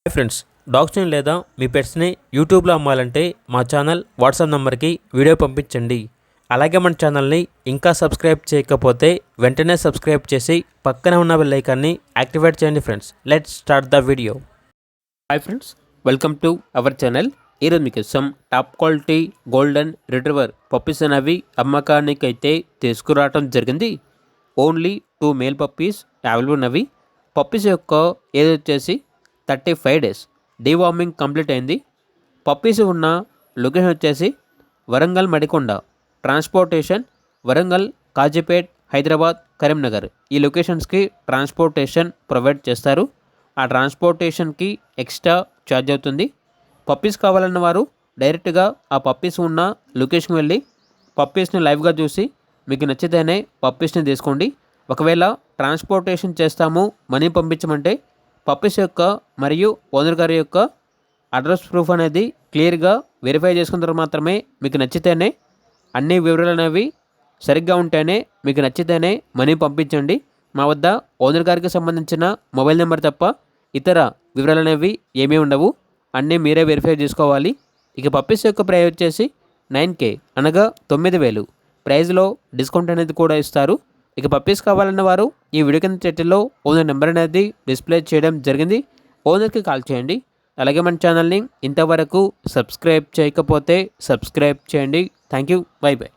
Hi friends, డాగ్స్ని లేదా మీ పెట్స్ని యూట్యూబ్లో అమ్మాలంటే మా ఛానల్ వాట్సాప్ నెంబర్కి వీడియో పంపించండి. అలాగే మన ఛానల్ని ఇంకా సబ్స్క్రైబ్ చేయకపోతే వెంటనే సబ్స్క్రైబ్ చేసి పక్కనే ఉన్న బెల్ ఐకాన్ని యాక్టివేట్ చేయండి. Friends, let's start the video. Hi friends, welcome to our channel. ఈరోజు మీకోసం top quality golden retriever puppies అనేవి అమ్మకానికి అయితే తీసుకురావడం జరిగింది. ఓన్లీ 2 మేల్ పప్పీస్ అవైలబుల్ ఉన్నవి. పప్పీస్ యొక్క ఏజ్ వచ్చేసి 35 డేస్. డీవార్మింగ్ కంప్లీట్ అయింది. పప్పీస్ ఉన్న లొకేషన్ వచ్చేసి వరంగల్ మడికొండ. ట్రాన్స్పోర్టేషన్ వరంగల్, కాజీపేట్, హైదరాబాద్, కరీంనగర్ ఈ లొకేషన్స్కి ట్రాన్స్పోర్టేషన్ ప్రొవైడ్ చేస్తారు. ఆ ట్రాన్స్పోర్టేషన్కి ఎక్స్ట్రా ఛార్జ్ అవుతుంది. పప్పీస్ కావాలన్న వారు డైరెక్ట్గా ఆ పప్పీస్ ఉన్న లొకేషన్కి వెళ్ళి పప్పీస్ని లైవ్గా చూసి మీకు నచ్చితేనే పప్పీస్ని తీసుకోండి. ఒకవేళ ట్రాన్స్పోర్టేషన్ చేస్తాము, మనీ పంపించమంటే పప్పీస్ యొక్క మరియు ఓనర్ గారి యొక్క అడ్రస్ ప్రూఫ్ అనేది క్లియర్గా వెరిఫై చేసుకున్న తర్వాత మాత్రమే మీకు నచ్చితేనే, అన్ని వివరాలు అనేవి సరిగ్గా ఉంటేనే మీకు నచ్చితేనే మనీ పంపించండి. మా వద్ద ఓనర్ గారికి సంబంధించిన మొబైల్ నెంబర్ తప్ప ఇతర వివరాలు అనేవి ఏమీ ఉండవు. అన్నీ మీరే వెరిఫై చేసుకోవాలి. ఇక పప్పీస్ యొక్క ప్రైస్ వచ్చేసి 9K అనగా 9,000. ప్రైజ్లో డిస్కౌంట్ అనేది కూడా ఇస్తారు. ఇక పప్పీస్ కావాలన్న వారు ఈ వీడియో కింద టైటిల్లో ఓనర్ నెంబర్ అనేది డిస్ప్లే చేయడం జరిగింది. ఓనర్కి కాల్ చేయండి. అలాగే మన ఛానల్ని ఇంతవరకు సబ్స్క్రైబ్ చేయకపోతే సబ్స్క్రైబ్ చేయండి. Thank you. By by.